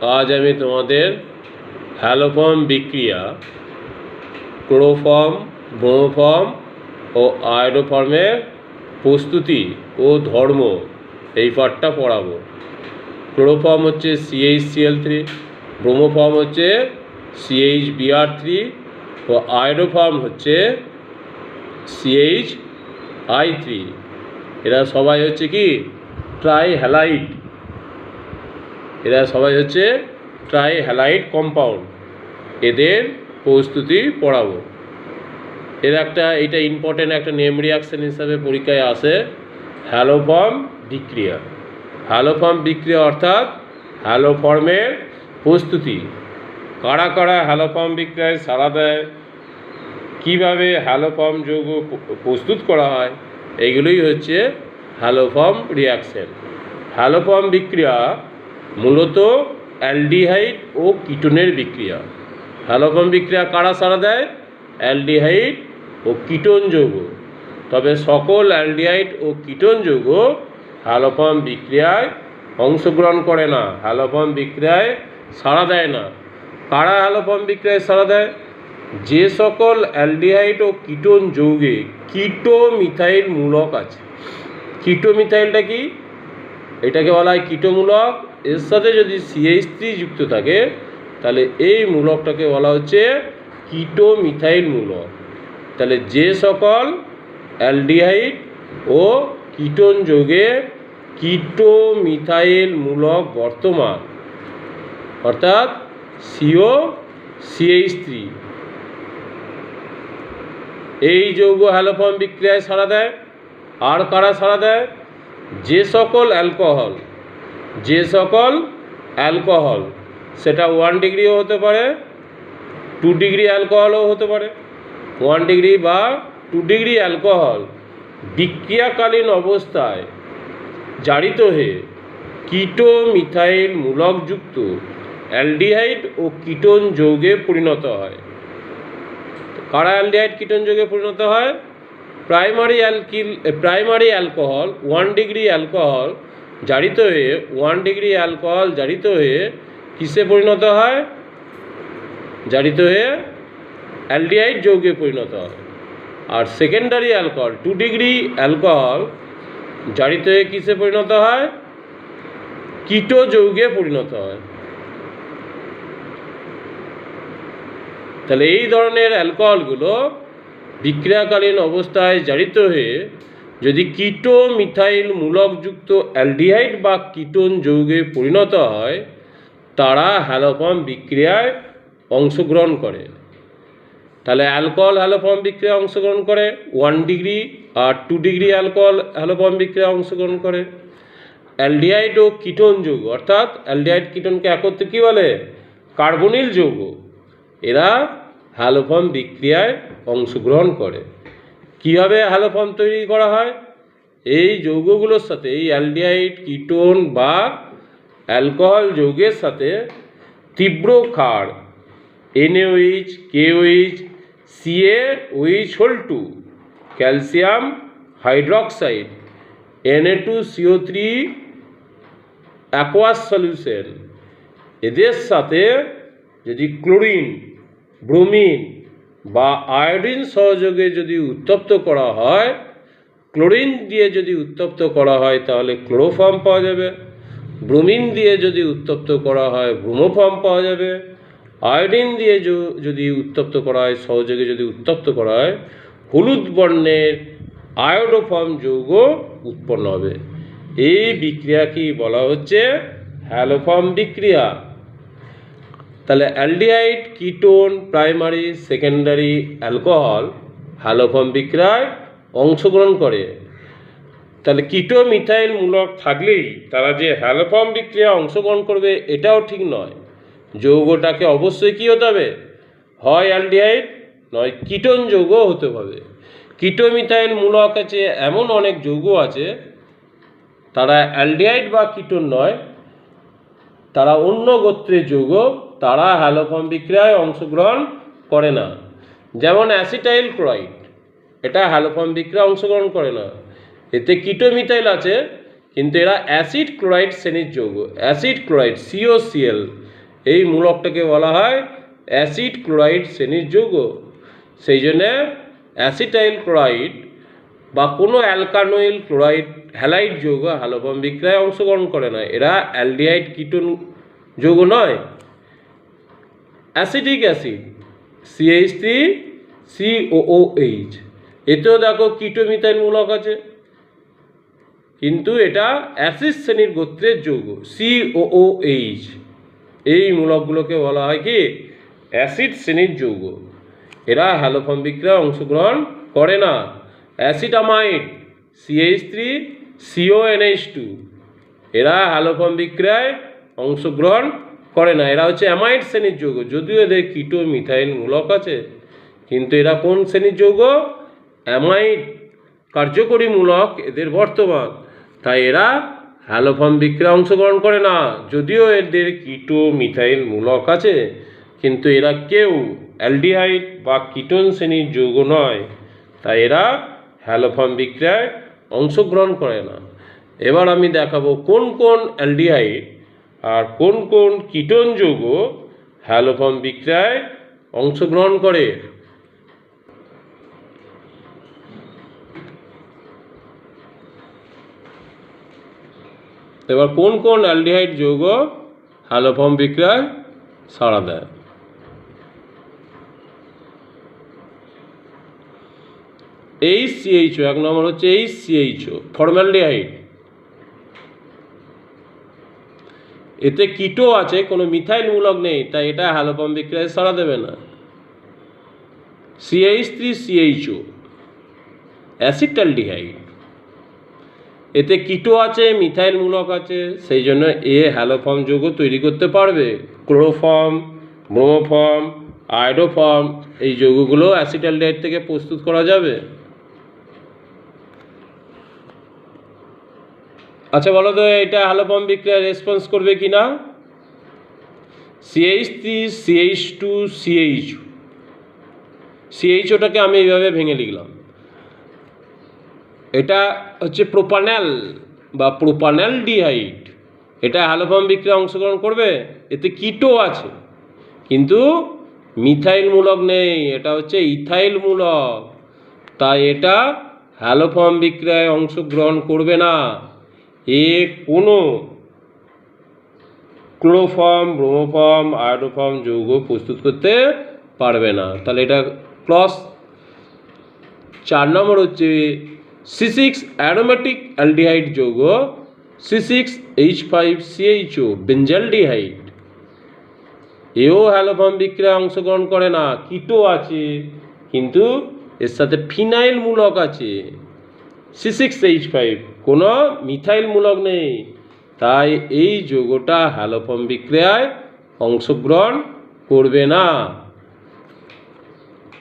আজ আমি তোমাদের হ্যালোফর্ম বিক্রিয়া, ক্লোরোফর্ম, ব্রোমোফর্ম ও আয়োডোফর্মের প্রস্তুতি ও ধর্ম এই পাঠটা পড়াবো। ক্লোরোফর্ম হচ্ছে CH3, ব্রোমোফর্ম হচ্ছে CHBr3 ও আয়োডোফর্ম হচ্ছে CHI3। এরা সবাই হচ্ছে কি ট্রাইহ্যালাইড, এরা সবাই হচ্ছে ট্রাইহ্যালাইড কম্পাউন্ড। এদের প্রস্তুতি পড়াবো। এটা ইম্পর্টেন্ট একটা নেম রিয়াকশন হিসাবে পরীক্ষায় আসে। হ্যালোফর্ম বিক্রিয়া, হ্যালোফর্ম বিক্রিয়া অর্থাৎ হ্যালোফর্মের প্রস্তুতি। কারা কারা হ্যালোফর্ম বিক্রিয়ায় সাড়া দেয়, কীভাবে হ্যালোফর্ম যৌগ প্রস্তুত করা হয়, এইগুলোই হচ্ছে হ্যালোফর্ম রিয়াকশন। হ্যালোফর্ম বিক্রিয়া মূলত অ্যালডিহাইড ও কিটোনের বিক্রিয়া। হ্যালোফর্ম বিক্রিয়া কারা সাড়া দেয়? অ্যালডিহাইড ও কিটোন যৌগ। তবে সকল অ্যালডিহাইড ও কিটোন যৌগ হ্যালোফর্ম বিক্রিয়ায় অংশগ্রহণ করে না, হ্যালোফর্ম বিক্রিয়ায় সাড়া দেয় না। কারা হ্যালোফর্ম বিক্রিয়ায় সাড়া দেয়? যে সকল অ্যালডিহাইড ও কিটোন যৌগে কিটোমিথাইল মূলক আছে। কিটোমিথাইলটা কি? এটাকে বলা হয় কিটোমূলক। এর সাথে যদি CH3 যুক্ত থাকে তাহলে এই মূলকটাকে বলা হচ্ছে কিটোমিথাইল মূলক। তাহলে যে সকল অ্যালডিহাইড ও কিটোন যৌগে কিটোমিথাইল মূলক বর্তমান, অর্থাৎ COCH3, এই যৌগ হ্যালোফর্ম বিক্রিয়ায় সাড়া দেয়। আর কারা সাড়া দেয়? যে সকল অ্যালকোহল, সেটা 1 ডিগ্রিও হতে পারে, 2 ডিগ্রি অ্যালকোহলও হতে পারে। 1 ডিগ্রি বা 2 ডিগ্রি অ্যালকোহল বিক্রিয়াকালীন অবস্থায় জারিত হয়ে কিটোমিথাইল মূলকযুক্ত অ্যালডিহাইড ও কিটোন যৌগে পরিণত হয়। কারা অ্যালডিহাইড কিটোন যৌগে পরিণত হয়? প্রাইমারি অ্যালকোহল 1 ডিগ্রি অ্যালকোহল জারিত হয়ে 1 ডিগ্রি অ্যালকোহল জারিত হয়ে কিসে পরিণত হয়? জারিত হয়ে অ্যালডিহাইড যৌগে পরিণত হয়। আর সেকেন্ডারি অ্যালকোহল 2 ডিগ্রি অ্যালকোহল জারিত হয়ে কিসে পরিণত হয়? কিটো যৌগে পরিণত হয়। তাহলে এই ধরনের অ্যালকোহলগুলো বিক্রিয়াকালীন অবস্থায় জারিত হয়ে যদি কিটোমিথাইল মূলকযুক্ত অ্যালডিহাইড বা কিটোন যৌগে পরিণত হয়, তারা হ্যালোফর্ম বিক্রিয়ায় অংশগ্রহণ করে। তাহলে অ্যালকোহল হ্যালোফর্ম বিক্রিয়ায় অংশগ্রহণ করে, 1 ডিগ্রি আর 2 ডিগ্রি অ্যালকোহল হ্যালোফর্ম বিক্রিয়ায় অংশগ্রহণ করে। অ্যালডিহাইড ও কিটোন যৌগ, অর্থাৎ অ্যালডিহাইড কিটোনকে একত্রে কী বলে? কার্বনিল যৌগ। এরা হ্যালোফর্ম বিক্রিয়ায় অংশগ্রহণ করে। কীভাবে হ্যালোফর্ম তৈরি করা হয়? এই যৌগগুলোর সাথে, এই অ্যালডিহাইড, কিটোন বা অ্যালকোহল যৌগের সাথে তীব্র ক্ষার NaOH, KOH, CaOH2, calcium hydroxide, Na2CO3 aqueous solution, এদের সাথে যদি ক্লোরিন, ব্রোমিন বা আয়োডিন সহযোগে যদি উত্তপ্ত করা হয়, ক্লোরিন দিয়ে যদি উত্তপ্ত করা হয় তাহলে ক্লোরোফর্ম পাওয়া যাবে। ব্রোমিন দিয়ে যদি উত্তপ্ত করা হয় ব্রোমোফর্ম পাওয়া যাবে। আয়োডিন দিয়ে যদি উত্তপ্ত করা হয়, সহযোগে যদি উত্তপ্ত করা হয়, হলুদ বর্ণের আয়োডোফর্ম যৌগ উৎপন্ন হবে। এই বিক্রিয়াকেই বলা হচ্ছে হ্যালোফর্ম বিক্রিয়া। তাহলে aldehyde, ketone, primary, secondary alcohol haloform বিক্রিয়ায় অংশগ্রহণ করে। তাহলে কিটোমিথাইল মূলক থাকলেই তারা যে হ্যালোফর্ম বিক্রিয়ায় অংশগ্রহণ করবে এটাও ঠিক নয়। যৌগটাকে অবশ্যই কী হতে হবে? হয় অ্যালডিহাইড নয় কিটোন যৌগ হতে হবে। কিটোমিথাইল মূলক আছে এমন অনেক যৌগ আছে, তারা অ্যালডিহাইড বা কিটোন নয়, তারা অন্য গোত্রের যৌগ, তারা হ্যালোফর্ম বিক্রিয়ায় অংশগ্রহণ করে না। যেমন অ্যাসিটাইল ক্লোরাইড, এটা হ্যালোফর্ম বিক্রিয়ায় অংশগ্রহণ করে না। এতে কিটোমিথাইল আছে কিন্তু এরা অ্যাসিড ক্লোরাইড শ্রেণীর যৌগ। অ্যাসিড ক্লোরাইড COCl এই মূলকটাকে বলা হয় অ্যাসিড ক্লোরাইড শ্রেণীর যৌগ। সেই জন্যে অ্যাসিটাইল ক্লোরাইড বা কোনো অ্যালকানোইল ক্লোরাইড হ্যালাইড যৌগ হ্যালোফর্ম বিক্রিয়ায় অংশগ্রহণ করে না। এরা অ্যালডিহাইড কিটোন যৌগ নয়। অ্যাসিটিক অ্যাসিড CH3COOH, এতেও দেখো কিটোমিথাইল মূলক আছে, কিন্তু এটা অ্যাসিড শ্রেণীর গোত্রের যৌগ COOH। এই মূলকগুলোকে বলা হয় কি অ্যাসিড শ্রেণীর যৌগ। এরা হ্যালোফর্ম বিক্রিয়ায় অংশগ্রহণ করে না। অ্যাসিটামাইড CH3CONH2, এরা হ্যালোফর্ম বিক্রিয়ায় অংশগ্রহণ করে না। এরা হচ্ছে অ্যামাইড শ্রেণীর যৌগ, যদিও এদের কিটোমিথাইল মূলক আছে, কিন্তু এরা কোন শ্রেণীর যৌগ? অ্যামাইড কার্যকরী মূলক এদের বর্তমান, তাই এরা হ্যালোফর্ম বিক্রিয়ায় অংশগ্রহণ করে না। যদিও এদের কিটোমিথাইল মূলক আছে, কিন্তু এরা কেউ অ্যালডিহাইড বা কিটোন শ্রেণীর যৌগ নয়, তাই এরা হ্যালোফর্ম বিক্রিয়ায় অংশগ্রহণ করে না। এবার আমি দেখাবো কোন কোন অ্যালডিহাইড আর কোন কোন কিটোন যৌগ হ্যালোফর্ম বিক্রিয়ায় অংশগ্রহণ করে। এবার কোন কোন অ্যালডিহাইড যৌগ হ্যালোফর্ম বিক্রিয়ায় সাড়া দেয়? HCHO, এক নম্বর হচ্ছে HCHO ফর্মালডিহাইড। এতে কিটো আছে, কোনো মিথাইল মূলক নেই, তাই এটা হ্যালোফর্ম বিক্রিয়ায় সাড়া দেবে না। CH3CHO অ্যাসিটালডিহাইড, এতে কিটো আছে, মিথাইল মূলক আছে, সেই জন্য এ হ্যালোফর্ম যৌগ তৈরি করতে পারবে। ক্লোরোফর্ম, ব্রোমোফর্ম, আয়োডোফর্ম এই যৌগগুলো অ্যাসিটালডিহাইড থেকে প্রস্তুত করা যাবে। আচ্ছা বলো তো, এটা হ্যালোফর্ম বিক্রিয়ায় রেসপন্স করবে কি না? CH3CH2CHO, CHOটাকে আমি এইভাবে ভেঙে লিখলাম। এটা হচ্ছে প্রোপানল বা প্রোপানলডিহাইড। এটা হ্যালোফর্ম বিক্রিয়ায় অংশগ্রহণ করবে। এতে কিটো আছে, কিন্তু মিথাইল মূলক নেই, এটা হচ্ছে ইথাইল মূলক, তাই এটা হ্যালোফর্ম বিক্রিয়ায় অংশগ্রহণ করবে না। এ কোনো ক্লোরোফর্ম, ব্রোমোফর্ম, আয়োডোফর্ম যৌগ প্রস্তুত করতে পারবে না। তাহলে এটা ক্লস। 4 নম্বর হচ্ছে C6 অ্যারোমেটিক অ্যালডিহাইড যৌগ C6H5CHO বেঞ্জালডিহাইড। এও হ্যালোফর্ম বিক্রিয়ায় অংশগ্রহণ করে না। কিটো আছে, কিন্তু এর সাথে ফিনাইল মূলক আছে। C6H5 কোনো মিথাইল মূলক নেই, তাই এই যৌগটা হ্যালোফর্ম বিক্রিয়ায় অংশগ্রহণ করবে না।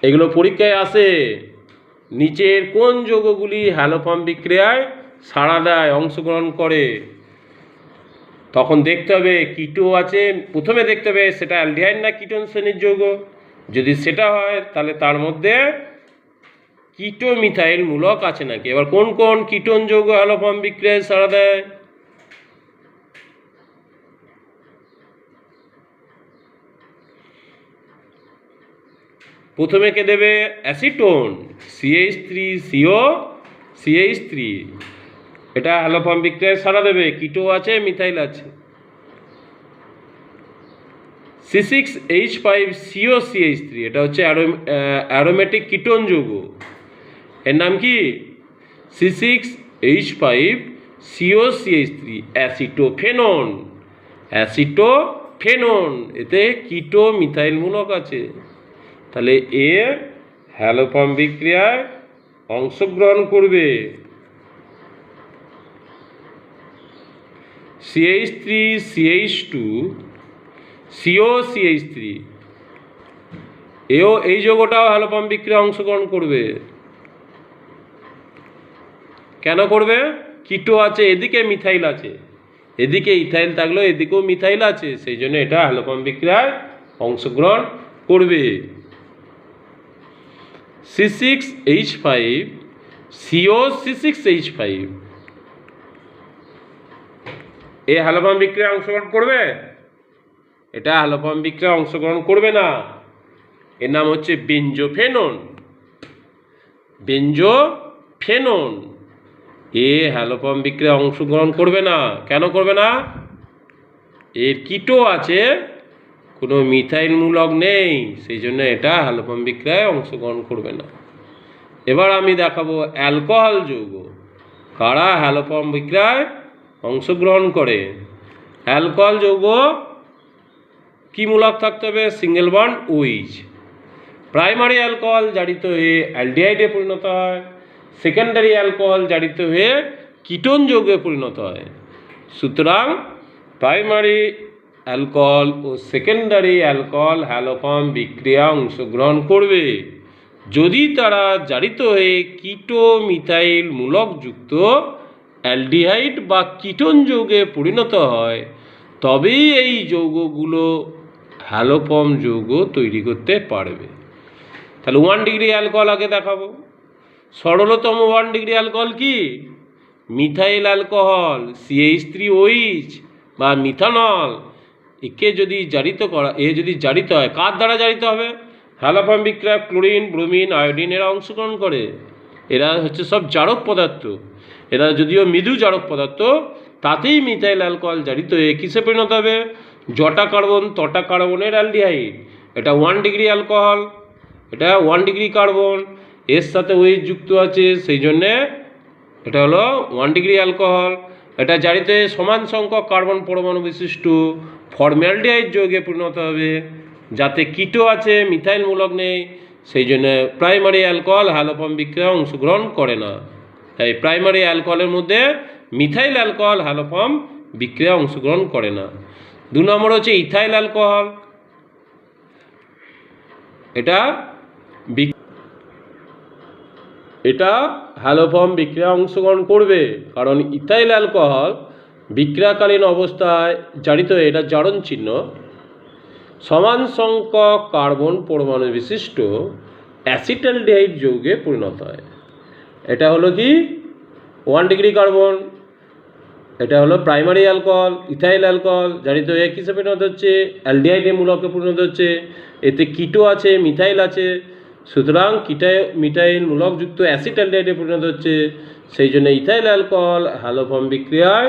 এগুলো পরীক্ষায় আসে। নিচের কোন যৌগগুলি হ্যালোফর্ম বিক্রিয়ায় সাড়া দেয়, অংশগ্রহণ করে? তখন দেখতে হবে কিটো আছে, প্রথমে দেখতে হবে সেটা অ্যালডিহাইড না কিটোন শ্রেণীর যৌগ। যদি সেটা হয় তাহলে তার মধ্যে কিটো মিথাইল মূলক আছে নাকি। এবার কোন কোন কিটোন যৌগ হ্যালোফর্ম বিক্রিয়ায় সাড়া দেয়? প্রথমে কে দেবে? অ্যাসিটোন CH3COCH3, এটা হ্যালোফর্ম বিক্রিয়ায় সাড়া দেবে, কিটো আছে, মিথাইল আছে। C6H5COCH3, এটা হচ্ছে অ্যারোমেটিক কিটোন যৌগ। এর নাম কি? C6H5COCH3 acetophenone. অ্যাসিটোফেনন, এতে কিটো মিথাইল মূলক আছে, তাহলে এ হ্যালোফর্ম বিক্রিয়ায় অংশগ্রহণ করবে। CH3CH2COCH3, এও এই যৌগটাও হ্যালোফর্ম বিক্রিয়ায় অংশগ্রহণ করবে। কেন করবে? কিটো আছে, এদিকে মিথাইল আছে, এদিকে ইথাইল থাকলেও এদিকেও মিথাইল আছে, সেই জন্য এটা হ্যালোফর্ম বিক্রিয়ায় অংশগ্রহণ করবে। C6H5COC6H5, এ হ্যালোফর্ম বিক্রিয়ায় অংশগ্রহণ করবে? এটা হ্যালোফর্ম বিক্রিয়ায় অংশগ্রহণ করবে না। এর নাম হচ্ছে বেঞ্জোফেনন। বেঞ্জোফেনন এ হ্যালোফর্ম বিক্রিয়ায় অংশগ্রহণ করবে না। কেন করবে না? এর কিটো আছে, কোনো মিথাইল মূলক নেই, সেই জন্য এটা হ্যালোফর্ম বিক্রিয়ায় অংশগ্রহণ করবে না। এবার আমি দেখাবো অ্যালকোহল যৌগ কারা হ্যালোফর্ম বিক্রিয়ায় অংশগ্রহণ করে। অ্যালকোহল যৌগ কি মূলক থাকতে হবে? Single bond OH। Primary alcohol জারিত হয়ে অ্যালডিহাইডে পরিণত হয়, সেকেন্ডারি অ্যালকোহল জারিত হয়ে কিটোন যৌগে পরিণত হয়। সুতরাং প্রাইমারি অ্যালকোহল ও সেকেন্ডারি অ্যালকোহল হ্যালোফর্ম বিক্রিয়া অংশগ্রহণ করবে যদি তারা জারিত হয়ে কিটো মিথাইল মূলক যুক্ত অ্যালডিহাইড বা কিটোন যৌগে পরিণত হয়, তবেই এই যৌগগুলো হ্যালোফর্ম যৌগ তৈরি করতে পারবে। তাহলে 1 ডিগ্রি অ্যালকোহল আগে দেখাবো। সরলতম 1 ডিগ্রি অ্যালকোহল কি? মিথাইল অ্যালকোহল CH3OH বা মিথানল। একে যদি জারিত হয়, কার দ্বারা জারিত হবে? হ্যালোফর্ম বিক্রিয়া ক্লোরিন, ব্রোমিন, আয়োডিন এরা অংশগ্রহণ করে। এরা হচ্ছে সব জারক পদার্থ। এরা যদিও মৃদু জারক পদার্থ, তাতেই মিথাইল অ্যালকোহল জারিত হয়ে কিসে পরিণত হবে? জটা কার্বন তটা কার্বনের অ্যালডিহাইড। এটা 1 ডিগ্রি অ্যালকোহল, এটা 1 ডিগ্রি কার্বন, এর সাথে OH যুক্ত আছে, সেই জন্যে এটা হলো 1 ডিগ্রি অ্যালকোহল। এটা জারিত হয়ে সমান সংখ্যক কার্বন পরমাণু বিশিষ্ট ফর্মালডিহাইড যৌগে পরিণত হবে, যাতে কিটো আছে, মিথাইল মূলক নেই, সেই জন্য প্রাইমারি অ্যালকোহল হ্যালোফর্ম বিক্রিয়ায় অংশগ্রহণ করে না। তাই প্রাইমারি অ্যালকোহলের মধ্যে মিথাইল অ্যালকোহল হ্যালোফর্ম বিক্রিয়ায় অংশগ্রহণ করে না। 2 নম্বর হচ্ছে ইথাইল অ্যালকোহল। এটা হ্যালোফর্ম বিক্রিয়ায় অংশগ্রহণ করবে, কারণ ইথাইল অ্যালকোহল বিক্রিয়াকালীন অবস্থায় জারিত হয়ে, এটা জারণ চিহ্ন, সমান সংখ্যক কার্বন পরমাণু বিশিষ্ট অ্যাসিটালডিহাইড যৌগে পরিণত হয়। এটা হলো কি? 1 ডিগ্রি কার্বন। এটা হলো প্রাইমারি অ্যালকোহল। ইথাইল অ্যালকোহল জারিত হয়ে কিসে পরিণত হচ্ছে? অ্যালডিহাইডে মূলকে পরিণত হচ্ছে। এতে কিটো আছে, মিথাইল আছে, সুতরাং মিথাইল মূলকযুক্ত অ্যাসিটালডিহাইডে পরিণত হচ্ছে, সেই জন্য ইথাইল অ্যালকোহল হ্যালোফর্ম বিক্রিয়ায়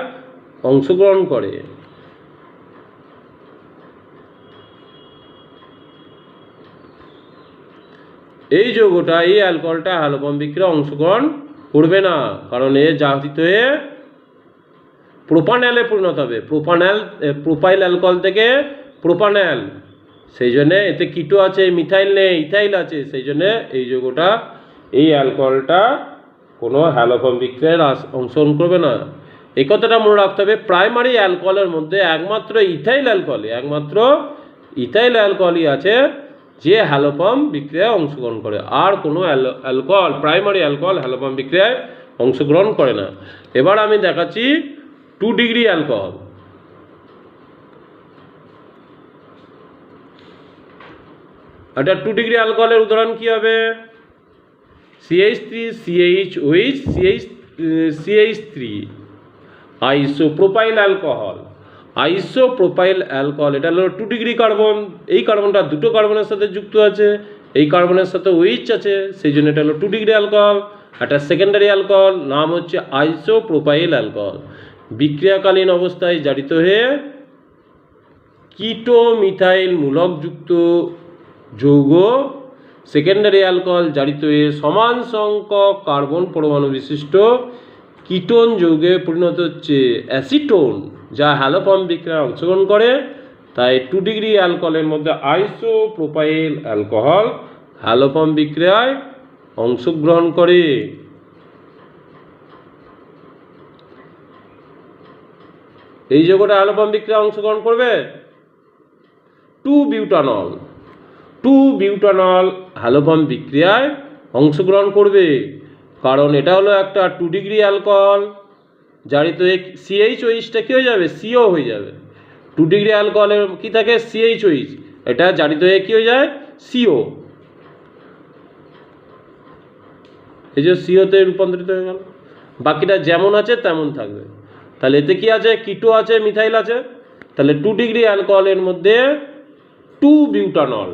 অংশগ্রহণ করে। এই যৌগটা, এই অ্যালকোহলটা হ্যালোফর্ম বিক্রিয়ায় অংশগ্রহণ করবে না, কারণ এ জারিত হয়ে প্রোপানলে পরিণত হবে। প্রোপাইল অ্যালকোহল থেকে প্রোপানল, সেই জন্যে এতে কিটো আছে, মিথাইল নেই, ইথাইল আছে, সেই জন্যে এই যৌগটা, এই অ্যালকোহলটা কোনো হ্যালোফর্ম বিক্রিয়ায় অংশগ্রহণ করবে না। এই কথাটা মনে রাখতে হবে, প্রাইমারি অ্যালকোহলের মধ্যে একমাত্র ইথাইল অ্যালকোহলই আছে যে হ্যালোফর্ম বিক্রিয়ায় অংশগ্রহণ করে, আর কোনো অ্যালকোহল, প্রাইমারি অ্যালকোহল হ্যালোফর্ম বিক্রিয়ায় অংশগ্রহণ করে না। এবার আমি দেখাচ্ছি 2 ডিগ্রি অ্যালকোহল। এটা 2 ডিগ্রি অ্যালকোহলের উদাহরণ কি হবে? CH3CHOH CH3 isopropyl alcohol. এটা হলো 2 ডিগ্রি কার্বন। এই কার্বনটা দুটো কার্বনের সাথে যুক্ত আছে, এই কার্বনের সাথে OH আছে, সেই জন্য এটা হলো 2 ডিগ্রি অ্যালকোহল। একটা সেকেন্ডারি অ্যালকোহল, নাম হচ্ছে আইসোপ্রোপাইল অ্যালকোহল। বিক্রিয়াকালীন অবস্থায় জারিত হয়ে কিটো মিথাইল মূলকযুক্ত যৌগ সেকেন্ডারি অ্যালকোহল জারিত হয়ে সমান সংখ্যক কার্বন পরমাণু বিশিষ্ট কিটোন যৌগে পরিণত হচ্ছে অ্যাসিটোন, যা হ্যালোফর্ম বিক্রিয়ায় অংশগ্রহণ করে। তাই 2 ডিগ্রি অ্যালকোহলের মধ্যে আইসোপ্রোপাইল অ্যালকোহল হ্যালোফর্ম বিক্রিয়ায় অংশগ্রহণ করে। এই যৌগটা হ্যালোফর্ম বিক্রিয়ায় অংশগ্রহণ করবে। 2 বিউটানল হ্যালোফর্ম বিক্রিয়ায় অংশগ্রহণ করবে, কারণ এটা হলো একটা 2 ডিগ্রি অ্যালকোহল জারিত হয়ে CHOHটা কী হয়ে যাবে? CO হয়ে যাবে। 2 ডিগ্রি অ্যালকোহলের কী থাকে? CHOH, এটা জারিত হয়ে কী হয়ে যায়? CO। এই যে COতে রূপান্তরিত হয়ে গেল, বাকিটা যেমন আছে তেমন থাকবে। তাহলে এতে কি আছে? কিটো আছে, মিথাইল আছে, তাহলে 2 ডিগ্রি অ্যালকোহলের মধ্যে 2 বিউটানল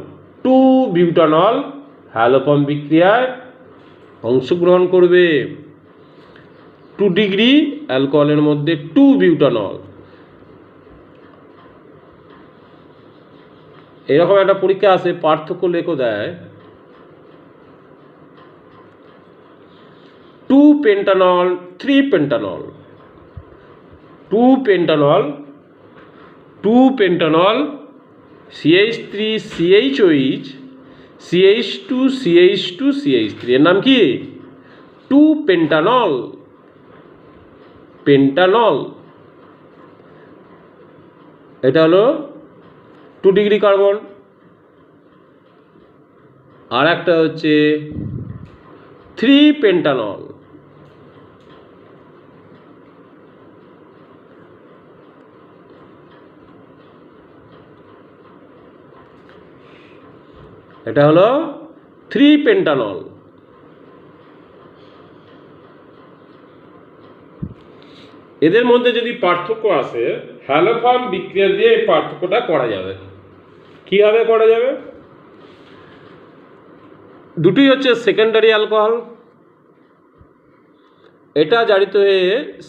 হ্যালোফর্ম বিক্রিয়ায় অংশগ্রহণ করবে। 2 ডিগ্রি অ্যালকোহলের মধ্যে 2 বিউটানল। এরকম একটা পরীক্ষা আছে, পার্থক্য লেখো দেয় 2 পেন্টানল 3 পেন্টানল। 2 পেন্টানল CH3 CHOH CH2 CH2 CH3 এর নাম কি? 2 পেন্টানল। এটা হলো 2 ডিগ্রি কার্বন। আর একটা হচ্ছে 3 পেন্টানল। এটা হলো 3 পেন্টানল। এদের মধ্যে যদি পার্থক্য আসে, হ্যালোফর্ম বিক্রিয়া দিয়ে এই পার্থক্যটা করা যাবে। কিভাবে করা যাবে? দুটি হচ্ছে সেকেন্ডারি অ্যালকোহল। এটা জারিত হয়ে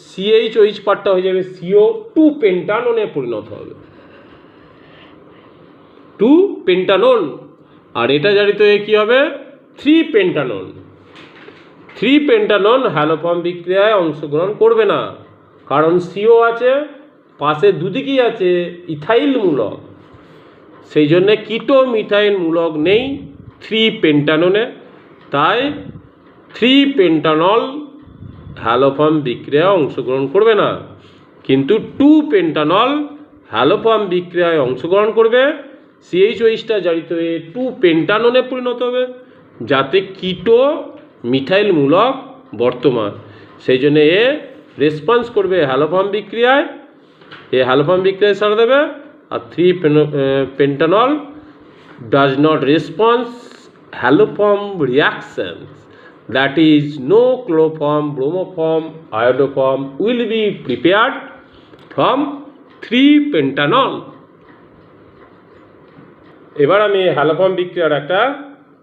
CHOH পার্টটা হয়ে যাবে CO2 পেন্টাননে পরিণত হবে, 2 পেন্টানন। আর এটা জারিত হয়ে কি হবে? 3 পেন্টানন। 3 পেন্টানন হ্যালোফর্ম বিক্রিয়ায় অংশগ্রহণ করবে না, কারণ CO আছে, পাশে দুদিকেই আছে ইথাইল মূলক, সেই জন্যে কিটো মিথাইল মূলক নেই 3 পেন্টাননে। তাই 3 পেন্টানল হ্যালোফর্ম বিক্রিয়ায় অংশগ্রহণ করবে না, কিন্তু 2 পেন্টানল হ্যালোফর্ম বিক্রিয়ায় অংশগ্রহণ করবে। CHOHটা জারিত হয়ে 2 পেন্টাননে পরিণত হবে, যাতে কিটো মিথাইল মূলক বর্তমান, সেই জন্য এ রেসপন্স করবে হ্যালোফর্ম বিক্রিয়ায়, এ হ্যালোফর্ম বিক্রিয়ায় সাড়া দেবে। আর 3 pentanol does not response haloform reactions, that is no chloroform, bromoform, iodoform will be prepared from 3 pentanol. এবার আমি হ্যালোফর্ম বিক্রিয়ার একটা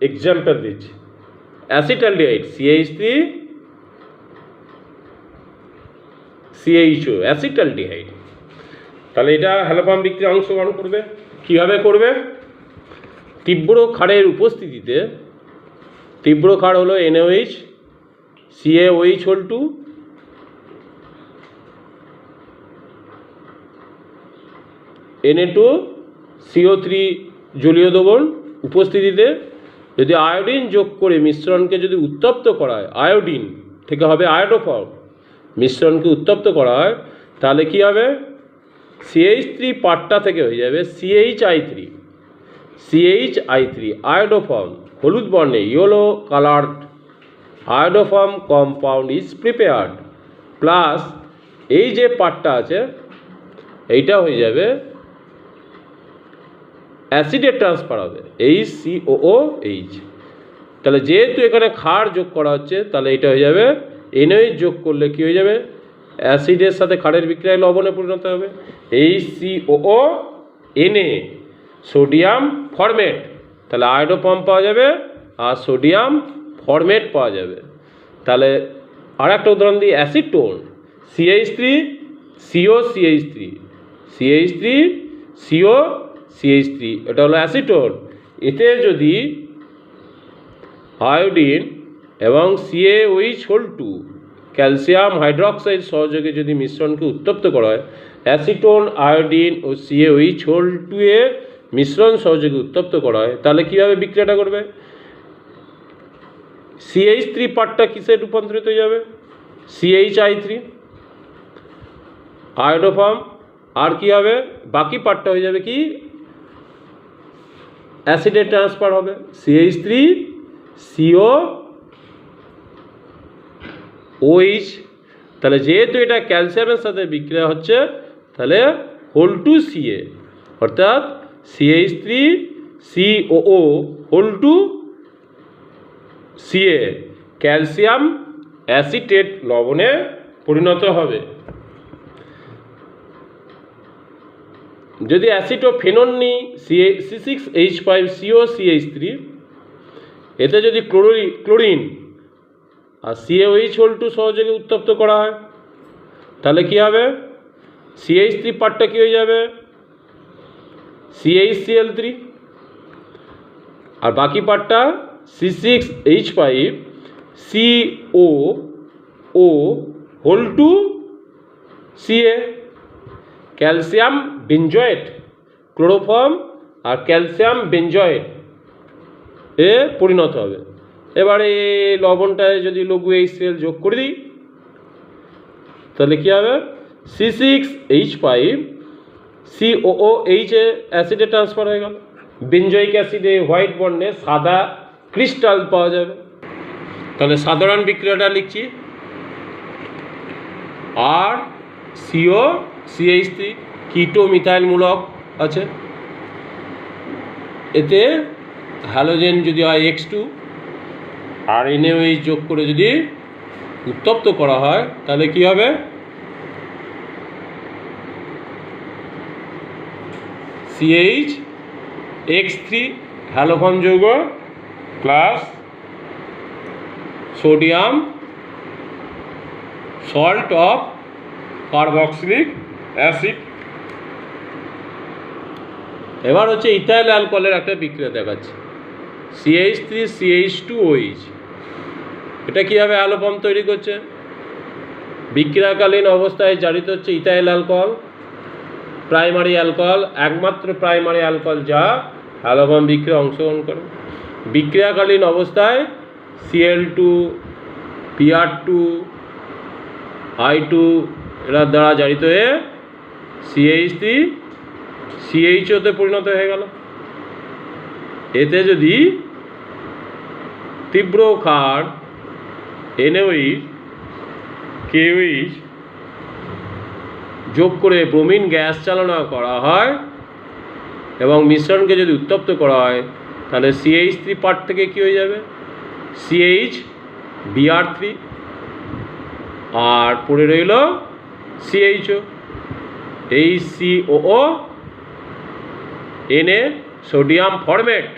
এক্সাম্পল দিচ্ছি। Acetaldehyde CH3 CHO acetaldehyde. তাহলে এটা হ্যালোফর্ম বিক্রিয়ায় অংশগ্রহণ করবে। কীভাবে করবে? তীব্র ক্ষারের উপস্থিতিতে, তীব্র ক্ষার হলো NaOH, CaOH হল 2, Na2CO3 জলীয় দ্রবণ উপস্থিতিতে যদি আয়োডিন যোগ করে মিশ্রণকে যদি উত্তপ্ত করা হয়, আয়োডিন থেকে হবে আয়োডোফর্ম, মিশ্রণকে উত্তপ্ত করা হয়, তাহলে কি হবে? CH3 পার্টটা থেকে হয়ে যাবে CHI3 আয়োডোফর্ম, হলুদ বর্ণে yellow coloured iodoform compound is prepared, plus এই যে পার্টটা আছে এইটা হয়ে যাবে অ্যাসিডের ট্রান্সফার হবে HCOOH। তাহলে যেহেতু এখানে ক্ষার যোগ করা হচ্ছে, তাহলে এটা হয়ে যাবে NaOH যোগ করলে কি হয়ে যাবে? অ্যাসিডের সাথে ক্ষারের বিক্রিয়ায় লবণে পরিণত হবে, HCOO Na, সোডিয়াম ফরমেট। তাহলে আয়োডোফর্ম পাওয়া যাবে আর সোডিয়াম ফরমেট পাওয়া যাবে। তাহলে আর একটা উদাহরণ দিই, অ্যাসিটোন CH3CO এটা হলো অ্যাসিটোন। এতে যদি আয়োডিন এবং CaOH হল 2 ক্যালসিয়াম হাইড্রোক্সাইড সহযোগে যদি মিশ্রণকে উত্তপ্ত করা হয়, অ্যাসিটোন আয়োডিন ও CaOH হল 2 এ মিশ্রণ সহযোগে উত্তপ্ত করা হয়, তাহলে কীভাবে বিক্রিয়াটা করবে? CH3 পার্টটা কিসে রূপান্তরিত হয়ে যাবে? CHI3 iodoform. আর কি হবে? বাকি পার্টটা হয়ে যাবে কি? অ্যাসিডের ট্রান্সফার হবে, CH3COOH। তাহলে যেহেতু এটা ক্যালসিয়ামের সাথে বিক্রিয়া হচ্ছে, তাহলে হোল 2 Ca, অর্থাৎ CH3COO whole 2 Ca calcium acetate লবণে পরিণত হবে। যদি অ্যাসিটোফেনন নিই C6H5COCH3, এতে যদি ক্লোরিন আর CaOH সহযোগে উত্তপ্ত করা হয় তাহলে কি হবে? CH3 পার্টটা কি হয়ে যাবে? CHCl3, আর বাকি পার্টটা C6H5CO2Ca, ক্যালসিয়াম বেঞ্জয়েট, ক্লোরোফর্ম আর ক্যালসিয়াম বেঞ্জয়েট এ পরিণত হবে। এবারে এই লবণটায় যদি লঘু HCl যোগ করে দিই তাহলে কী হবে? C6H5COOH এ অ্যাসিডে ট্রান্সফার হয়ে গেল। বেঞ্জয়িক অ্যাসিডে হোয়াইট বর্ণে সাদা ক্রিস্টাল পাওয়া যাবে। তাহলে সাধারণ বিক্রিয়াটা লিখছি, আর COCH3 কিটো মিথাইল মূলক আছে, এতে হ্যালোজেন যদি হয় X2 আর NaOH যোগ করে যদি উত্তপ্ত করা হয় তাহলে কি হবে? CH(X3) হ্যালোফর্ম যৌগ plus sodium salt of carboxylic acid. এবার হচ্ছে ইথাইল অ্যালকোহলের একটা বিক্রিয়া দেখাচ্ছে, CH3CH2OH। এটা কীভাবে হ্যালোফর্ম তৈরি করছে? বিক্রিয়াকালীন অবস্থায় জারিত হচ্ছে ইথাইল অ্যালকোহল, প্রাইমারি অ্যালকোহল, একমাত্র প্রাইমারি অ্যালকোহল যা হ্যালোফর্ম বিক্রিয়া অংশগ্রহণ করে। বিক্রিয়াকালীন অবস্থায় Cl2, Br2, I2 এরা দ্বারা জারিত হয়ে CH3CHO-তে পরিণত হয়ে গেল। এতে যদি তীব্র ক্ষার NaOH KOH যোগ করে ব্রোমিন গ্যাস চালনা করা হয় এবং মিশ্রণকে যদি উত্তপ্ত করা হয় তাহলে CH3 পার্ট থেকে কী হয়ে যাবে? CH(Br3) আর পড়ে রইল CHO, HCOO Na sodium format.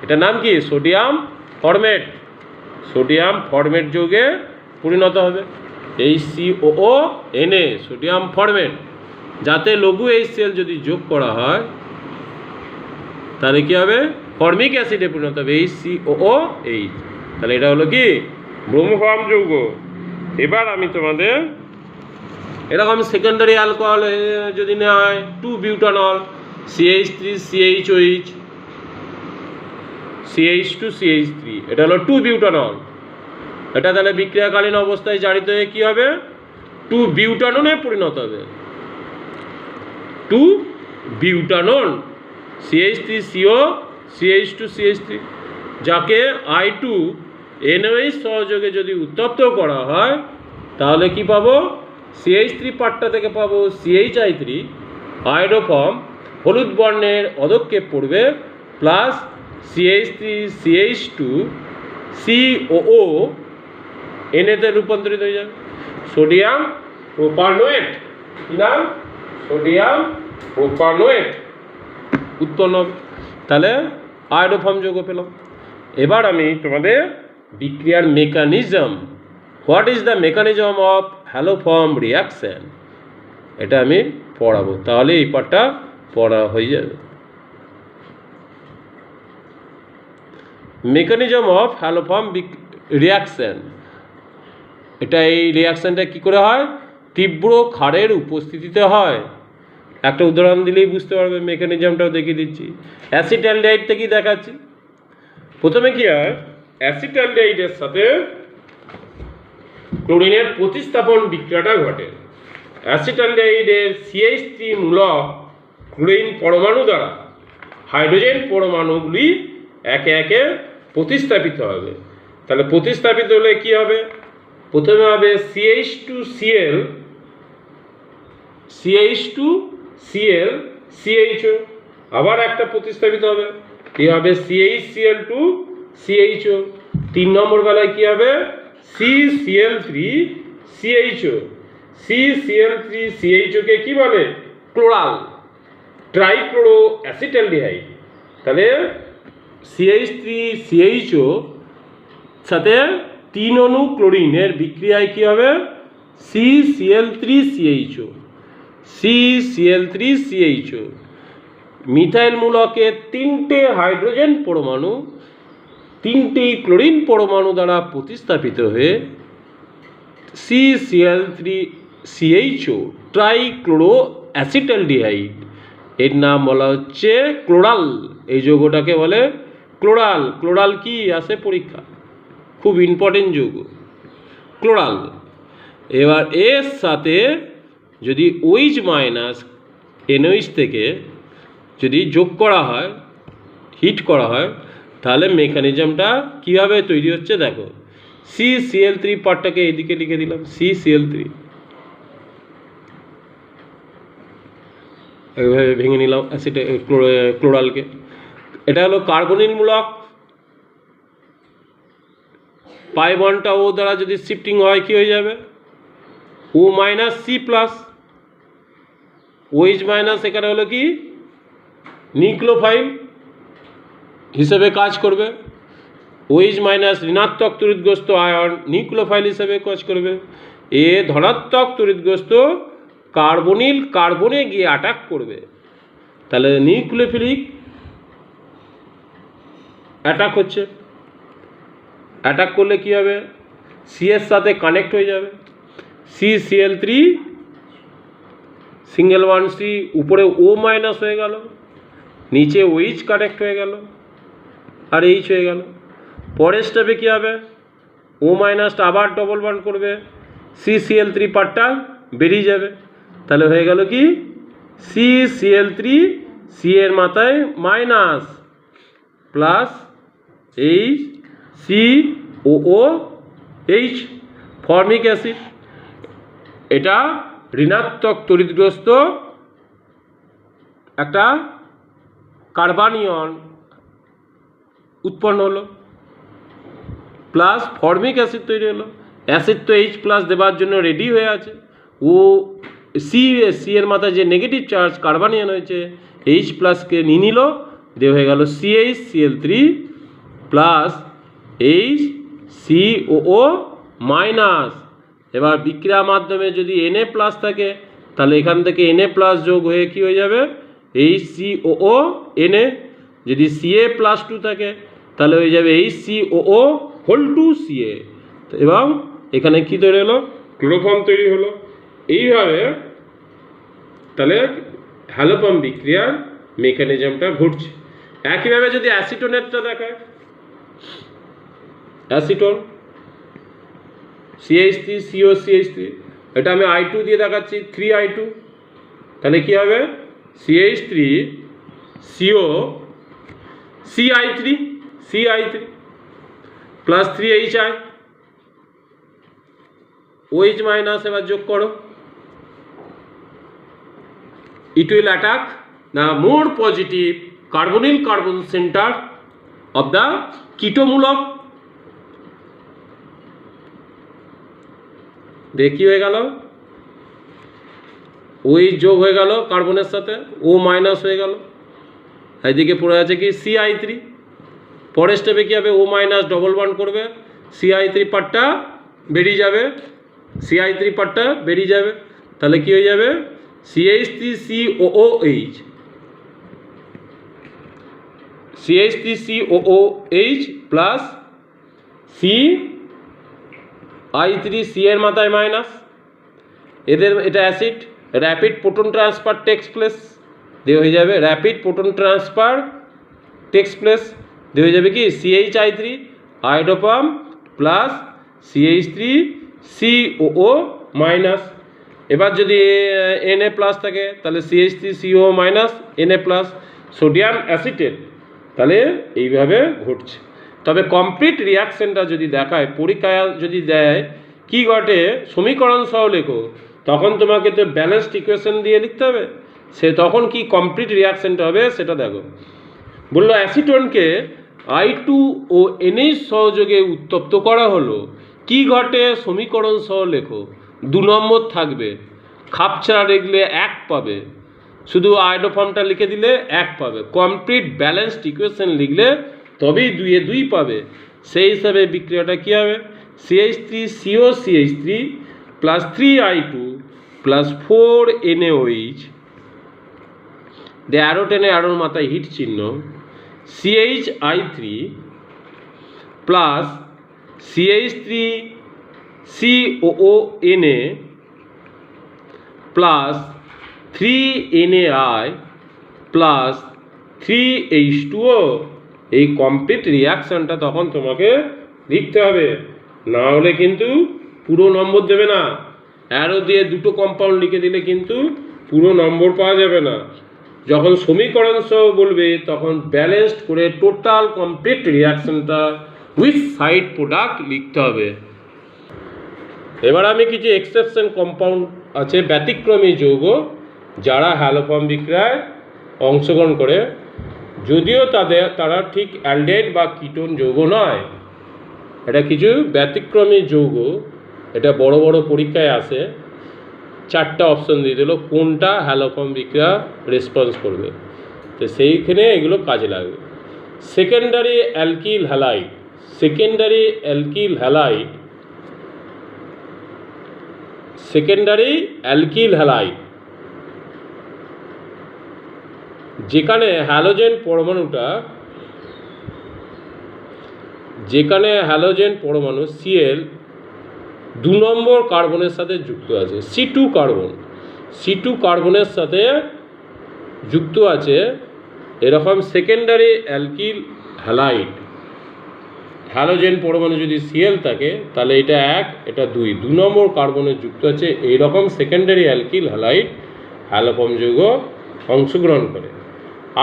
এটার নাম কি? Sodium format. সোডিয়াম ফরমেট যৌগে পরিণত হবে, HCOO Na সোডিয়াম ফরমেট। যাতে লঘু HCl যদি যোগ করা হয় তাহলে কী হবে? ফর্মিক অ্যাসিডে পরিণত হবে, HCOOH। তাহলে এটা হলো কি? ব্রোমোফর্ম যৌগ। এবার আমি তোমাদের এরকম সেকেন্ডারি অ্যালকোহল যদি নেওয়া হয় 2-বিউটানল, CH3CHOH, CH2CH3, এটা হলো 2-বিউটানল। এটা তাহলে বিক্রিয়াকালীন অবস্থায় জারিত হয়ে কী হবে? 2-বিউটাননে পরিণত হবে, 2-বিউটানল, CH3CO CH2CH3, যাকে I2 NaOH সহযোগে যদি উত্তপ্ত করা হয় তাহলে কি পাবো? CH3 পার্টটা থেকে পাবো CHI3 আয়োডোফর্ম, হলুদ বর্ণের অধক্ষেপ পড়বে, প্লাস CH3CH2COO Na-তে রূপান্তরিত হয়ে যাবে, সোডিয়াম প্রোপানোয়েট। কি নাম? সোডিয়াম প্রোপানোয়েট উৎপন্ন হবে। তাহলে আয়োডোফর্ম যৌগ পেলাম। এবার আমি তোমাদের বিক্রিয়ার mechanism, what is the mechanism of haloform reaction, এটা আমি পড়াবো। তাহলে এই পার্টটা পড়া হয়ে যাবে। মেকানিজম অফ হ্যালোফর্ম রিয়াকশন, এটা এই রিয়াকশানটা কী করে হয়? তীব্র ক্ষারের উপস্থিতিতে হয়। একটা উদাহরণ দিলেই বুঝতে পারবে, মেকানিজমটাও দেখিয়ে দিচ্ছি। অ্যাসিটালডিহাইড থেকেই দেখাচ্ছি। প্রথমে কি হয়? অ্যাসিটালডিহাইডের সাথে ক্লোরিনের প্রতিস্থাপন বিক্রিয়াটা ঘটে। অ্যাসিটালডিহাইডের CH3 মূলক ক্লোরিন পরমাণু দ্বারা হাইড্রোজেন পরমাণুগুলি একে একে প্রতিস্থাপিত হবে। তাহলে প্রতিস্থাপিত হলে কি হবে? প্রথমে হবে CH2Cl, CH2Cl CHO, আবার একটা প্রতিস্থাপিত হবে, কি হবে? CHCl2 CHO। 3 নম্বর বেলায় কি হবে? CCl3 CHO। CCl3 CHO কে কি বলে? ক্লোরাল। Trichloro acetaldehyde. তাহলে CH3CHO সাথে 3 অণু ক্লোরিনের বিক্রিয়ায় কী হবে? CCl3CHO, CCl3CHO। মিথাইল মূলকে 3টে হাইড্রোজেন পরমাণু 3টি ক্লোরিন পরমাণু দ্বারা প্রতিস্থাপিত হয়ে CCl3CHO ট্রাইক্লোরো অ্যাসিটালডিহাইড, এর নাম বলা হচ্ছে ক্লোরাল। এই যৌগটাকে বলে ক্লোরাল। ক্লোরাল কি আসে পরীক্ষা, খুব ইম্পর্টেন্ট যৌগ ক্লোরাল। এবার এর সাথে যদি OH মাইনাস NOH থেকে যদি যোগ করা হয়, হিট করা হয়, তাহলে মেকানিজমটা কীভাবে তৈরি হচ্ছে দেখো। CCl3 পার্টটাকে এদিকে লিখে দিলাম, CCl3 এইভাবে ভেঙে নিলাম অ্যাসিড ক্লোরালকে। এটা হলো কার্বনিল মূলক, পাই বন্ডটা ও দ্বারা যদি শিফটিং হয় কি হয়ে যাবে? O minus C plus. OH minus এখানে হলো কি নিউক্লিওফাইল হিসেবে কাজ করবে। OH মাইনাস ঋণাত্মক তড়িৎগ্রস্ত আয়ন নিউক্লিওফাইল হিসেবে কাজ করবে। এ ধনাত্মক তড়িৎগ্রস্ত কার্বনিল কার্বনে গিয়ে অ্যাটাক করবে, তাহলে নিউক্লিওফিলিক অ্যাটাক হচ্ছে। অ্যাটাক করলে কী হবে? সি এর সাথে কানেক্ট হয়ে যাবে, CCl3 সিঙ্গেল ওয়ান C, উপরে O মাইনাস হয়ে গেল, নিচে OH কানেক্ট হয়ে গেল আর H হয়ে গেল। পরের স্টেপে কী হবে? O মাইনাসটা আবার ডবল বন্ড করবে, CCl3 পার্টটা বেরিয়ে যাবে, তাহলে হয়ে গেল কি CCl3 C এর মাথায় minus plus HCOOH formic acid. এটা ঋণাত্মক তড়িৎগ্রস্ত একটা কার্বানিয়ন উৎপন্ন হলো, প্লাস ফর্মিক অ্যাসিড তৈরি হলো। অ্যাসিড তো H প্লাস দেওয়ার জন্য রেডি হয়ে আছে, ও সি এর মাথায় যে নেগেটিভ চার্জ কার্বানিয়ন হয়েছে H প্লাসকে নিয়ে নিল, দিয়ে হয়ে গেল CHCl3 প্লাস HCOO মাইনাস। এবার বিক্রিয়ার মাধ্যমে যদি Na প্লাস থাকে তাহলে এখান থেকে Na প্লাস যোগ হয়ে কী হয়ে যাবে? HCOO Na। যদি Ca প্লাস 2 থাকে তাহলে হয়ে যাবে HCOO হোল 2 Ca, এবং এখানে কী তৈরি হলো? ক্লোরোফর্ম তৈরি হলো। এইভাবে তাহলে হ্যালোফর্ম বিক্রিয়ার মেকানিজমটা ঘটছে। একইভাবে যদি অ্যাসিটোনেটটা দেখায়, অ্যাসিটোন CH3COCH3, এটা আমি I2 দিয়ে দেখাচ্ছি, 3I2, তাহলে কী হবে? CH3CO CI3 plus 3HI, OH minus এবার যোগ করো, it will attack the more positive carbonyl carbon center of the কিটোমূলক। দেখি হয়ে গেল, ওই যোগ হয়ে গেল কার্বনের সাথে, ও মাইনাস হয়ে গেল, এইদিকে পড়ে আছে কি CI3। পরের স্টেপে কী হবে? ও মাইনাস ডবল বন্ড করবে, CI3 পার্টটা বেরিয়ে যাবে, CI3 পার্টটা বেরিয়ে যাবে, তাহলে কি হয়ে যাবে? CH3COOH, CH3COOH প্লাস CI3C এর মাথায় মাইনাস, এদের এটা acid, rapid proton transfer takes place, দিয়ে হয়ে যাবে rapid proton transfer takes place, দিয়ে হয়ে যাবে কি CHI3 আয়োডোপাম প্লাস CH3COO মাইনাস। এবার যদি Na প্লাস থাকে তাহলে CH3CO minus Na plus, sodium acetate. তাহলে এইভাবে ঘটছে। তবে কমপ্লিট রিয়াকশানটা যদি দেখায়, পরীক্ষায় যদি দেয় কি ঘটে সমীকরণ সহ লেখো, তখন তোমাকে তো ব্যালেন্সড ইকুয়েশন দিয়ে লিখতে হবে, সে তখন কি কমপ্লিট রিয়াকশানটা হবে সেটা দেখো। বললো অ্যাসিটোনকে I2 ও NH সহযোগে উত্তপ্ত করা হলো, কি ঘটে সমীকরণ সহ লেখো। 2 নম্বর থাকবে, খাপছাড়া দেখলে 1 পাবে, শুধু আয়োডোফর্মটা লিখে দিলে 1 পাবে। কমপ্লিট ব্যালেন্সড ইকুয়েশন লিখলে তবেই 2 এ 2 পাবে। সেই হিসাবে বিক্রিয়াটা কী হবে, CH3CO CH3 plus 3I2 plus 4NaOH, arrow টেনে অ্যারোর মাথায় হিট চিহ্ন, CHI3 plus CH3COONA plus 3NaI plus 3H2O। এই কমপ্লিট রিয়াকশানটা তখন তোমাকে লিখতে হবে, না হলে কিন্তু পুরো নম্বর দেবে না। অ্যারো দিয়ে দুটো কম্পাউন্ড লিখে দিলে কিন্তু পুরো নম্বর পাওয়া যাবে না। যখন সমীকরণ সহ বলবে তখন ব্যালেন্সড করে টোটাল কমপ্লিট রিয়াকশানটা উইথ সাইড প্রোডাক্ট লিখতে হবে। এবার আমি কিছু এক্সেপশন কম্পাউন্ড আছে, ব্যতিক্রমী যৌগ যারা হ্যালোফর্ম বিক্রিয়ায় অংশগ্রহণ করে, যদিও তারা ঠিক অ্যালডেহাইড বা কিটোন যৌগ নয়। এটা কিছু ব্যতিক্রমী যৌগ, এটা বড় বড় পরীক্ষায় আসে। 4টা অপশন দিয়ে দিল কোনটা হ্যালোফর্ম বিক্রিয়া রেসপন্স করবে, তো সেইখানে এগুলো কাজে লাগবে। Secondary alkyl halide, secondary alkyl halide, secondary alkyl halide যেখানে হ্যালোজেন পরমাণু Cl 2 নম্বর কার্বনের সাথে যুক্ত আছে, C2 কার্বনের সাথে যুক্ত আছে, এরকম সেকেন্ডারি অ্যালকিল হ্যালাইড। হ্যালোজেন পরমাণু যদি Cl থাকে তাহলে এটা 1, এটা 2 নম্বর কার্বনে যুক্ত আছে, এইরকম সেকেন্ডারি অ্যালকিল হ্যালাইড হ্যালোফর্ম যৌগ অংশগ্রহণ করে।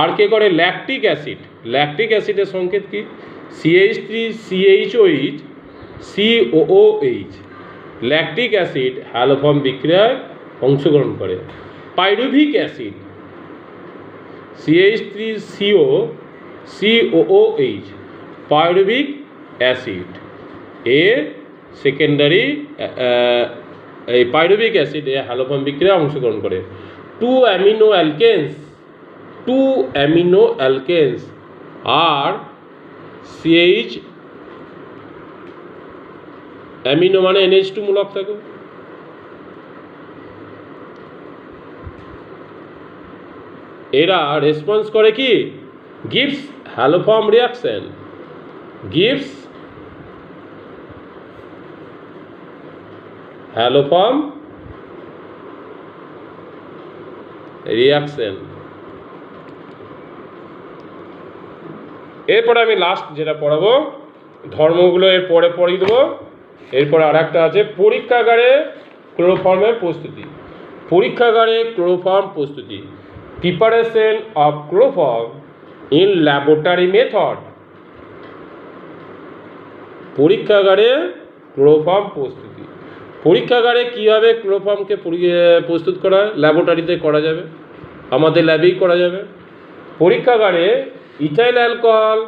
আর কে করে, ল্যাকটিক অ্যাসিড। ল্যাকটিক অ্যাসিডের সংকেত কি, CH3CHOH COOH। Lactic acid haloform বিক্রিয়ায় অংশগ্রহণ করে। Pyruvic acid CH3CO COOH, pyruvic acid a secondary, এই পাইরুভিক অ্যাসিড এ হ্যালোফর্ম বিক্রিয়ায় অংশগ্রহণ করে। 2 অ্যামিনো অ্যালকেনস আর CH অ্যামিনো মানে NH2 মূলক থাকে, এরা রেসপন্স করে কি, gives haloform reaction, gives haloform reaction. এরপরে আমি লাস্ট যেটা পড়াবো, ধর্মগুলো এর পরে পড়িয়ে দেবো। এরপর আর একটা আছে পরীক্ষাগারে ক্লোরোফর্মের প্রস্তুতি। পরীক্ষাগারে ক্লোরোফর্ম প্রস্তুতি, preparation of chloroform in laboratory method. পরীক্ষাগারে ক্লোরোফর্ম প্রস্তুতি, পরীক্ষাগারে কীভাবে ক্লোরোফর্মকে প্রস্তুত করা হয়, ল্যাবরেটরিতে করা যাবে, আমাদের ল্যাবেই করা যাবে। পরীক্ষাগারে ইথাইল অ্যালকোহল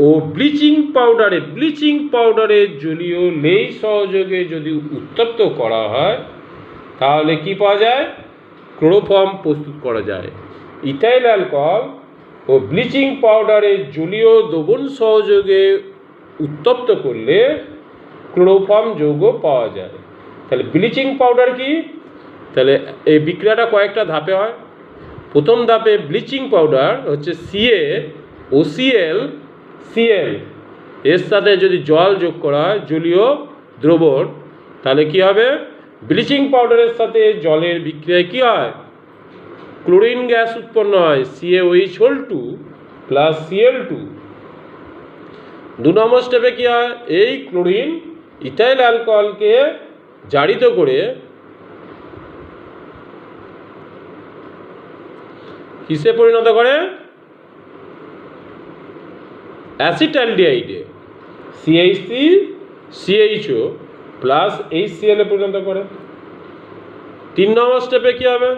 ও ব্লিচিং পাউডারে জলীয় লেই সহযোগে যদি উত্তপ্ত করা হয় তাহলে কি পাওয়া যায়, ক্লোরোফর্ম প্রস্তুত করা যায়। ইথাইল অ্যালকোহল ও ব্লিচিং পাউডারে জলীয় দ্রবণ সহযোগে উত্তপ্ত করলে ক্লোরোফর্ম যৌগ পাওয়া যায়। তাহলে ব্লিচিং পাউডার কি, তাহলে এই বিক্রিয়াটা কয়েকটা ধাপে হয়। প্রথম ধাপে ব্লিচিং পাউডার হচ্ছে CaOCl এর সাথে যদি জল যোগ করা হয়, জলীয় দ্রবণ, তাহলে কি হবে, ব্লিচিং পাউডারের সাথে জলের বিক্রিয়ায় কি হয়, ক্লোরিন গ্যাস উৎপন্ন হয়, CaOH2 প্লাস Cl2। 2 নম্বর স্টেপে কি হয়, এই ক্লোরিন ইথাইল অ্যালকোহলকে জারিত করে কিসে পরিণত করে, অ্যাসিটালডিহাইডে, CH3CHO প্লাস HCl এ পরিণত করে। 3 নম্বর স্টেপে কি হবে,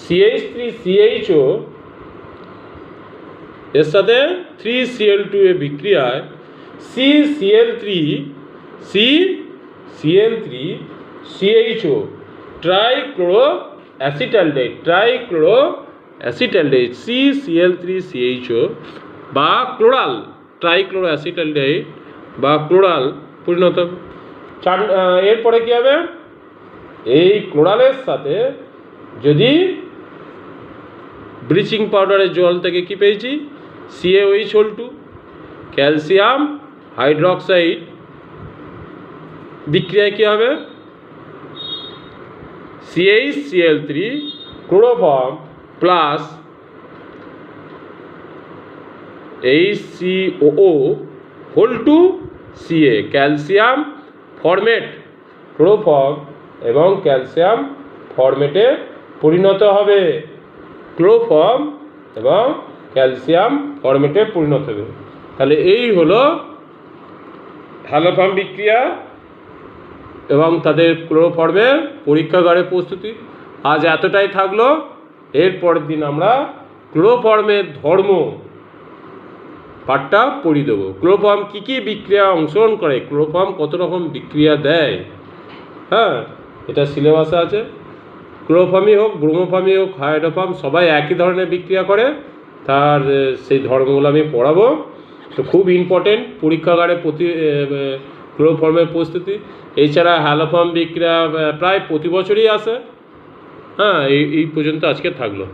CH3CHO এর সাথে 3Cl2 এ বিক্রিয়ায় CCl3CHO ট্রাইক্লোরো অ্যাসিটালডেহাইড CCl3CHO বা ক্লোরাল ট্রাইক্লোরো অ্যাসিটালডেহাইড বা ক্লোরাল পরিণত হবে। এরপরে কী হবে, এই ক্লোরালের সাথে যদি ব্লিচিং পাউডারের জল থেকে কি পেয়েছি, CaOH2 ক্যালসিয়াম হাইড্রক্সাইড বিক্রিয়ায় কী হবে, CaCl3 chloroform plus HCOO2 Ca calcium format chloroform এবং ক্যালসিয়াম ফরমেটে পরিণত হবে, ক্লোরোফর্ম এবং ক্যালসিয়াম ফরমেটে পরিণত হবে। তাহলে এই হলো হ্যালোফর্ম বিক্রিয়া এবং তাদের ক্লোরোফর্মের পরীক্ষাগারে প্রস্তুতি। আজ এতটাই থাকলো। এর পরের দিন আমরা ক্লোরোফর্মের ধর্ম পাঠটা পড়িয়ে দেবো। ক্লোরোফর্ম কী কী বিক্রিয়া অংশগ্রহণ করে, ক্লোরোফর্ম কত রকম বিক্রিয়া দেয়, হ্যাঁ এটা সিলেবাসে আছে। ক্লোরোফর্মই হোক, ব্রোমোফর্মই হোক, হাইড্রোফর্ম সবাই একই ধরনের বিক্রিয়া করে, তার সেই ধর্মগুলো আমি পড়াবো। তো খুব ইম্পর্টেন্ট পরীক্ষাগারে ক্লোরোফর্মের প্রস্তুতি। এছাড়া হ্যালোফর্ম বিক্রিয়া প্রায় প্রতি বছরই আসে। হ্যাঁ এই পর্যন্ত আজকে থাকলো।